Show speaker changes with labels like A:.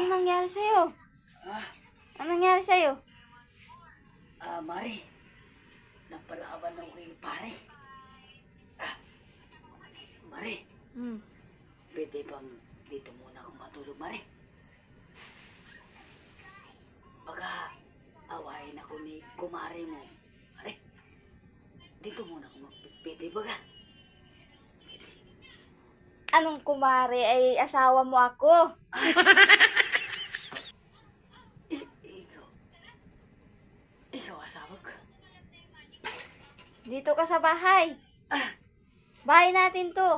A: Anong nangyari sa'yo?
B: Ah,
A: Anong nangyari sa'yo?
B: Mari. Napalaban ako kay pare. Mari,
A: Hmm.
B: pwede bang dito muna ako matulog, Mari? Baka awayin ako ni kumare mo. Mari, dito muna ako pwede baga? Pwede.
A: Anong kumari ay asawa mo ako?
B: Ikaw. Ikaw asawa ko.
A: Dito ka sa bahay. Bahay natin to.